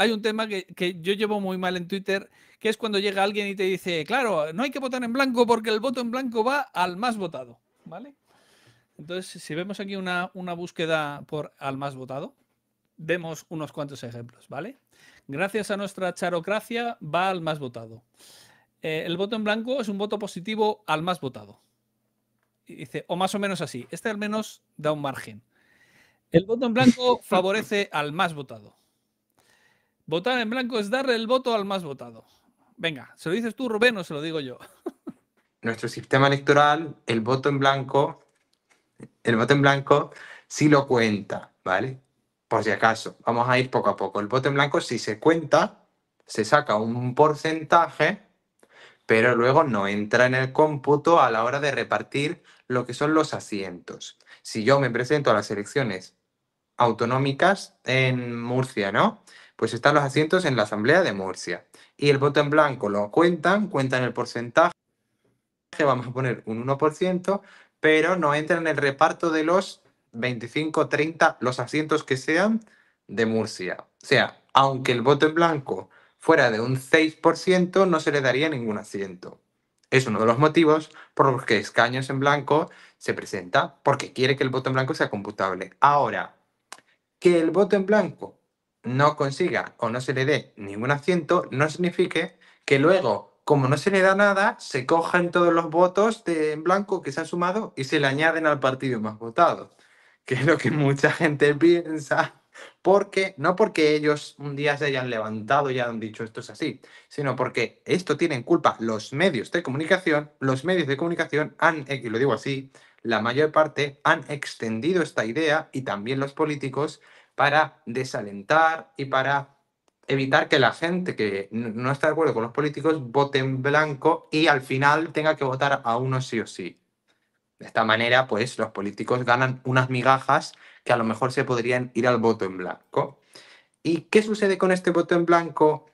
hay un tema que yo llevo muy mal en Twitter, que es cuando llega alguien y te dice, claro, no hay que votar en blanco porque el voto en blanco va al más votado, ¿vale? Entonces, si vemos aquí una búsqueda por al más votado, vemos unos cuantos ejemplos, ¿vale? Gracias a nuestra charocracia va al más votado. El voto en blanco es un voto positivo al más votado. Y dice, o más o menos así. Este al menos da un margen. El voto en blanco favorece al más votado. Votar en blanco es darle el voto al más votado. Venga, ¿se lo dices tú, Rubén, o se lo digo yo? Nuestro sistema electoral, el voto en blanco sí lo cuenta, ¿vale? Por si acaso, vamos a ir poco a poco. El voto en blanco sí se cuenta, se saca un porcentaje, pero luego no entra en el cómputo a la hora de repartir lo que son los asientos. Si yo me presento a las elecciones autonómicas en Murcia, ¿no? Pues están los asientos en la Asamblea de Murcia. Y el voto en blanco lo cuentan el porcentaje, vamos a poner un 1%, pero no entra en el reparto de los 25, 30, los asientos que sean de Murcia. O sea, aunque el voto en blanco fuera de un 6%, no se le daría ningún asiento. Es uno de los motivos por los que Escaños en Blanco se presenta, porque quiere que el voto en blanco sea computable. Ahora, que el voto en blanco no consiga o no se le dé ningún asiento, no significa que luego, como no se le da nada, se cojan todos los votos en blanco que se han sumado y se le añaden al partido más votado, que es lo que mucha gente piensa, porque no porque ellos un día se hayan levantado y hayan dicho esto es así, sino porque esto tienen culpa los medios de comunicación. Los medios de comunicación han, y lo digo así, la mayor parte han extendido esta idea, y también los políticos, para desalentar y para evitar que la gente que no está de acuerdo con los políticos vote en blanco y al final tenga que votar a uno sí o sí. De esta manera, pues los políticos ganan unas migajas que a lo mejor se podrían ir al voto en blanco. ¿Y qué sucede con este voto en blanco?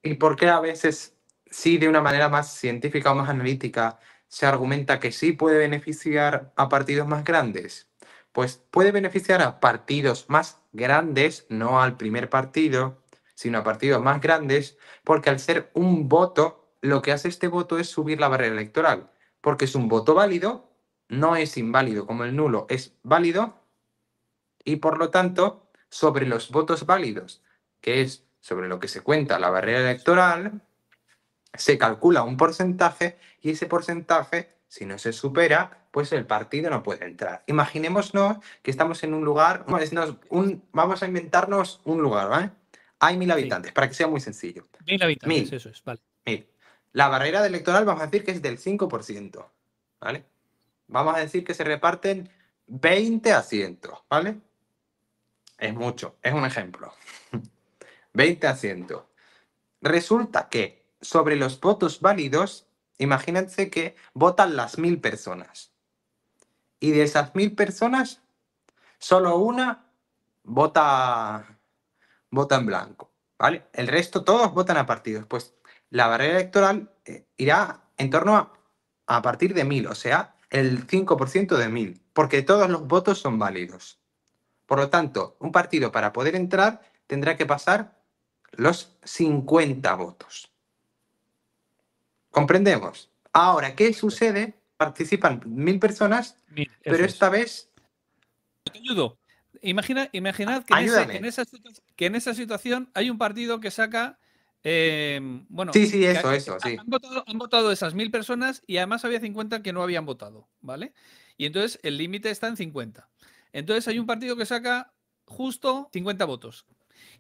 ¿Y por qué a veces sí, de una manera más científica o más analítica, se argumenta que sí puede beneficiar a partidos más grandes? Pues puede beneficiar a partidos más grandes, no al primer partido, sino a partidos más grandes, porque al ser un voto, lo que hace este voto es subir la barrera electoral, porque es un voto válido, no es inválido como el nulo, es válido, y por lo tanto, sobre los votos válidos, que es sobre lo que se cuenta la barrera electoral, se calcula un porcentaje, y ese porcentaje, si no se supera, pues el partido no puede entrar. Imaginémonos que estamos en un lugar, vamos a inventarnos un lugar, ¿vale? Hay 1000 Sí, habitantes, para que sea muy sencillo. 1000 habitantes, 1000, eso es, vale. 1000. La barrera electoral vamos a decir que es del 5%, ¿vale? Vamos a decir que se reparten 20 asientos, ¿vale? Es mucho, es un ejemplo. 20 asientos. Resulta que sobre los votos válidos, imagínense que votan las 1000 personas. Y de esas 1000 personas, solo una vota, vota en blanco, ¿vale? El resto todos votan a partidos. Pues la barrera electoral irá en torno a partir de 1000, o sea, el 5% de 1000, porque todos los votos son válidos. Por lo tanto, un partido, para poder entrar, tendrá que pasar los 50 votos. ¿Comprendemos? Ahora, ¿qué sucede? Participan 1000 personas, 1000, pero eso esta es. vez, Te ayudo. Imaginad ayúdame. que en esa situación hay un partido que saca, bueno, Sí, sí, que eso, sí. han votado esas 1000 personas y además había 50 que no habían votado, ¿vale? Y entonces el límite está en 50. Entonces hay un partido que saca justo 50 votos.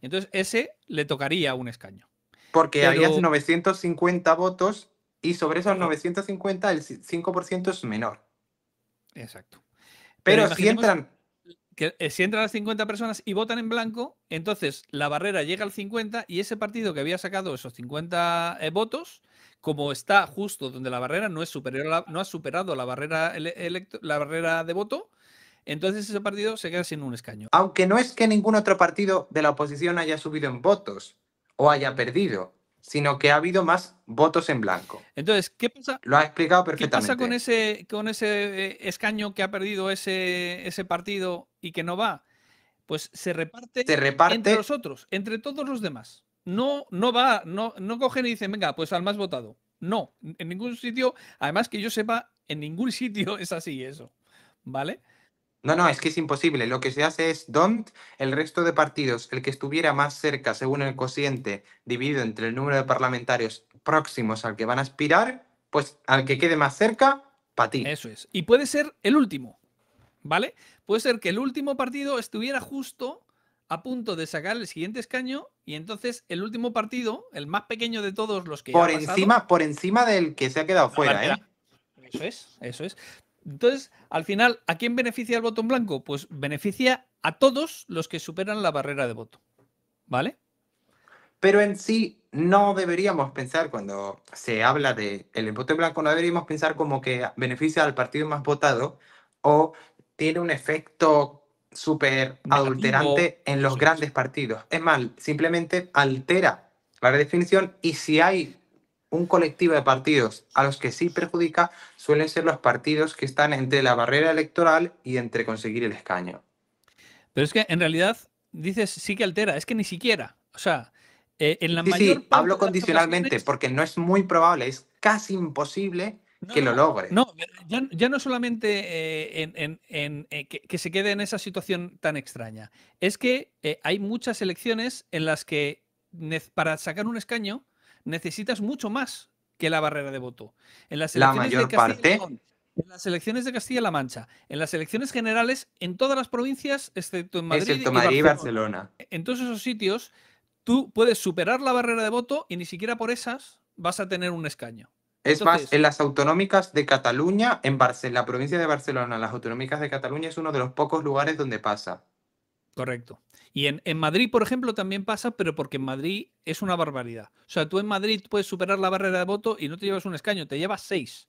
Y entonces ese le tocaría un escaño. Porque había Pero, 950 votos, y sobre esos claro, 950 el 5% es menor. exacto. Pero Pero si imaginemos entran, que si entran las 50 personas y votan en blanco, entonces la barrera llega al 50 y ese partido que había sacado esos 50 votos, como está justo donde la barrera no es superior no ha superado la barrera, la barrera de voto, entonces ese partido se queda sin un escaño. aunque no es que ningún otro partido de la oposición haya subido en votos o haya perdido, sino que ha habido más votos en blanco. Entonces, Lo ha explicado ¿qué pasa perfectamente. con ese escaño que ha perdido ese partido y que no va? pues se reparte Se entre reparte. los otros, entre todos los demás. No, no cogen y dicen, venga, pues al más votado. No, en ningún sitio, además que yo sepa, en ningún sitio es así eso. ¿Vale? No, no, es que es imposible. Lo que se hace es el resto de partidos, el que estuviera más cerca según el cociente dividido entre el número de parlamentarios próximos al que van a aspirar, pues al que quede más cerca, para ti. Eso es. Y puede ser el último, ¿vale? Puede ser que el último partido estuviera justo a punto de sacar el siguiente escaño y entonces el último partido, el más pequeño de todos los que ya ha pasado, Por encima del que se ha quedado la fuera, barrera. ¿eh? Eso es, eso es. Entonces, al final, ¿a quién beneficia el voto en blanco? Pues beneficia a todos los que superan la barrera de voto, ¿vale? Pero en sí no deberíamos pensar, cuando se habla de el voto en blanco, no deberíamos pensar como que beneficia al partido más votado o tiene un efecto súper Negativo, adulterante en los eso es. grandes partidos. Es más, simplemente altera la redefinición y si hay un colectivo de partidos a los que sí perjudica, suelen ser los partidos que están entre la barrera electoral y entre conseguir el escaño. Pero es que en realidad dices sí que altera, es que ni siquiera. O sea, en la Sí, mayor sí, parte hablo de las condicionalmente ocasiones. porque no es muy probable, es casi imposible No, que lo no, logre. no, ya no solamente que se quede en esa situación tan extraña, es que hay muchas elecciones en las que para sacar un escaño necesitas mucho más que la barrera de voto. En las La elecciones de mayor Castilla y parte, León, en las elecciones de Castilla-La Mancha, en las elecciones generales, en todas las provincias, excepto en Madrid excepto y Madrid y Barcelona. Barcelona. En todos esos sitios, tú puedes superar la barrera de voto y ni siquiera por esas vas a tener un escaño. Es más, Entonces, en las autonómicas de Cataluña, la provincia de Barcelona, las autonómicas de Cataluña es uno de los pocos lugares donde pasa. correcto. Y en Madrid, por ejemplo, también pasa, pero porque en Madrid es una barbaridad. O sea, tú en Madrid puedes superar la barrera de voto y no te llevas un escaño, te llevas 6.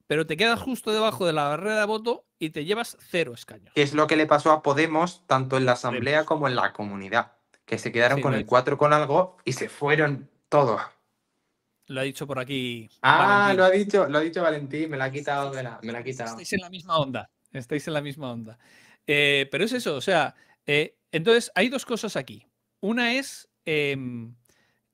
Pero te quedas justo debajo de la barrera de voto y te llevas 0 Que escaños. es lo que le pasó a Podemos tanto en la asamblea Podemos. como en la comunidad, que se quedaron Sí, con el 4 con algo y se fueron todos. lo ha dicho por aquí Ah, Valentín. lo ha dicho Valentín, me la ha quitado me la ha quitado. Estáis en la misma onda. Estáis en la misma onda. Pero es eso, o sea, entonces hay dos cosas aquí. Una es,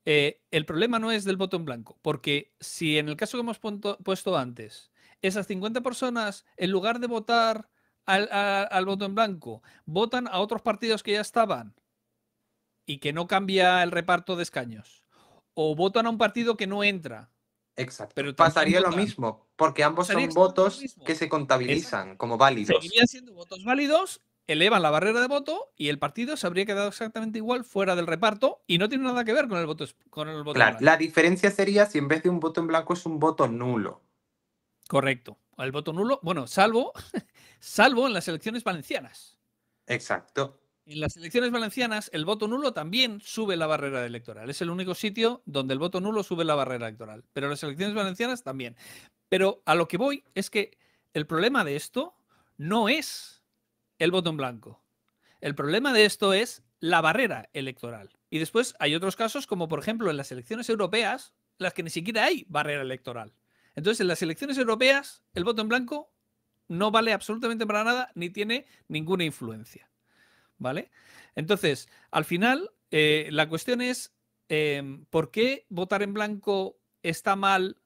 el problema no es del voto en blanco, porque si en el caso que hemos puesto antes, esas 50 personas, en lugar de votar al voto en blanco, votan a otros partidos que ya estaban y que no cambia el reparto de escaños, o votan a un partido que no entra, Exacto. pero también Pasaría lo votan, mismo, porque ambos pasaría son exactamente lo votos que mismo. se Exacto. contabilizan como válidos. Seguirían siendo votos válidos, elevan la barrera de voto y el partido se habría quedado exactamente igual fuera del reparto y no tiene nada que ver con el voto en Claro, la blanco. diferencia sería si en vez de un voto en blanco es un voto nulo. Correcto. El voto nulo, bueno, salvo en las elecciones valencianas. Exacto. En las elecciones valencianas, el voto nulo también sube la barrera electoral. Es el único sitio donde el voto nulo sube la barrera electoral. Pero las elecciones valencianas también. Pero a lo que voy es que el problema de esto no es el voto en blanco. El problema de esto es la barrera electoral. Y después hay otros casos, como por ejemplo en las elecciones europeas, las que ni siquiera hay barrera electoral. Entonces, en las elecciones europeas, el voto en blanco no vale absolutamente para nada ni tiene ninguna influencia. ¿Vale? Entonces, al final, la cuestión es, ¿por qué votar en blanco está mal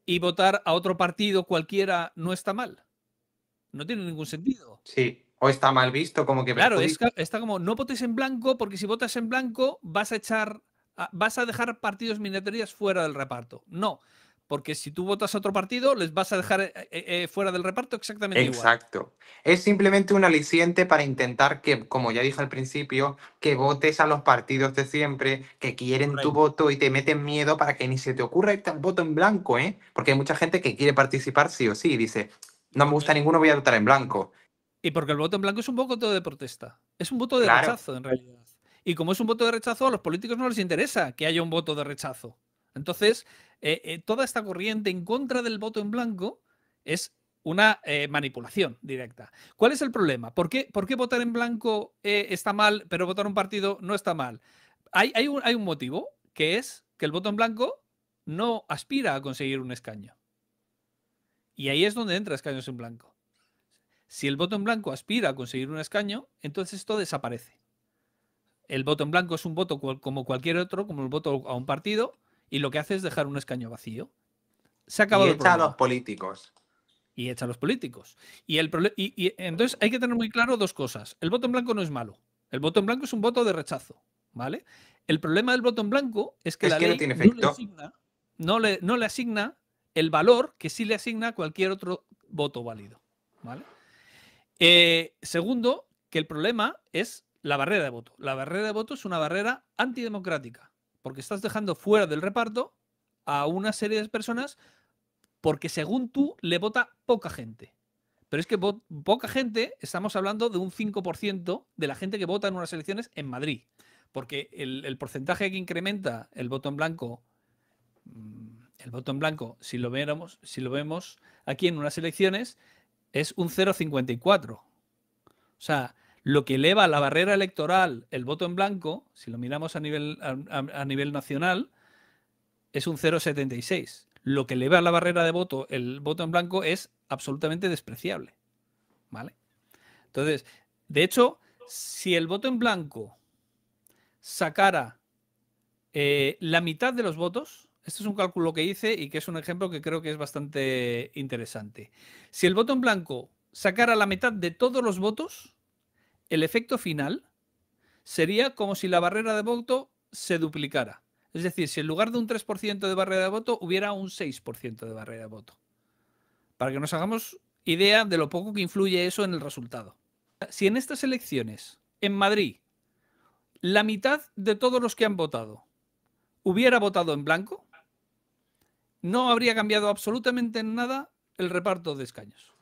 y votar a otro partido cualquiera no está mal? No tiene ningún sentido. Sí. O está mal visto, como que Claro, perjudica. está como no votes en blanco porque si votas en blanco vas a dejar partidos minoritarios fuera del reparto. No, porque si tú votas a otro partido les vas a dejar fuera del reparto exactamente igual. Exacto. Es simplemente un aliciente para intentar que, como ya dije al principio, que votes a los partidos de siempre, que quieren tu Correcto. voto y te meten miedo para que ni se te ocurra irte al voto en blanco, ¿eh? Porque hay mucha gente que quiere participar sí o sí y dice, Y no me porque, gusta ninguno, voy a votar en blanco. y porque el voto en blanco es un voto de protesta. Es un voto de Claro. rechazo, en realidad. Y como es un voto de rechazo, a los políticos no les interesa que haya un voto de rechazo. Entonces, toda esta corriente en contra del voto en blanco es una manipulación directa. ¿Cuál es el problema? Por qué votar en blanco está mal, pero votar un partido no está mal? Hay un motivo, que es que el voto en blanco no aspira a conseguir un escaño. Y ahí es donde entra escaños en blanco. Si el voto en blanco aspira a conseguir un escaño, entonces esto desaparece. El voto en blanco es un voto como cualquier otro, como el voto a un partido, y lo que hace es dejar un escaño vacío. Se ha Y acabado el echa a los problema. políticos. Y echa a los políticos. Y entonces hay que tener muy claro dos cosas. El voto en blanco no es malo. El voto en blanco es un voto de rechazo, ¿vale? El problema del voto en blanco es que Es la que no ley tiene no le efecto. asigna, no le asigna el valor que sí le asigna a cualquier otro voto válido, ¿vale? Segundo, que el problema es la barrera de voto. La barrera de voto es una barrera antidemocrática, porque estás dejando fuera del reparto a una serie de personas porque según tú le vota poca gente. Pero es que poca gente, estamos hablando de un 5% de la gente que vota en unas elecciones en Madrid. Porque el porcentaje que incrementa el voto en blanco, si lo vemos aquí en unas elecciones, es un 0,54. O sea, lo que eleva la barrera electoral, el voto en blanco, si lo miramos a nivel nacional, es un 0,76. Lo que eleva la barrera de voto, el voto en blanco, es absolutamente despreciable. ¿Vale? Entonces, de hecho, si el voto en blanco sacara la mitad de los votos, este es un cálculo que hice y que es un ejemplo que creo que es bastante interesante. Si el voto en blanco sacara la mitad de todos los votos, el efecto final sería como si la barrera de voto se duplicara. Es decir, si en lugar de un 3% de barrera de voto hubiera un 6% de barrera de voto. Para que nos hagamos idea de lo poco que influye eso en el resultado. Si en estas elecciones, en Madrid, la mitad de todos los que han votado hubiera votado en blanco, no habría cambiado absolutamente en nada el reparto de escaños.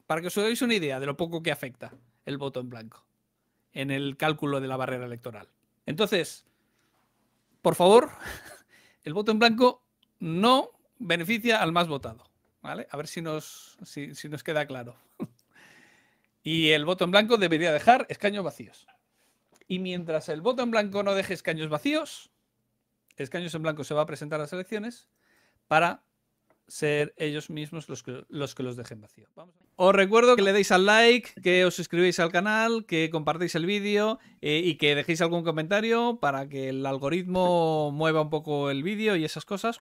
Para que os deis una idea de lo poco que afecta el voto en blanco en el cálculo de la barrera electoral. Entonces, por favor, el voto en blanco no beneficia al más votado. ¿Vale? A ver si nos queda claro. Y el voto en blanco debería dejar escaños vacíos. Y mientras el voto en blanco no deje escaños vacíos, escaños en blanco se va a presentar a las elecciones para ser ellos mismos los que los dejen vacío. Os recuerdo que le deis al like, que os suscribáis al canal, que compartáis el vídeo y que dejéis algún comentario para que el algoritmo mueva un poco el vídeo y esas cosas.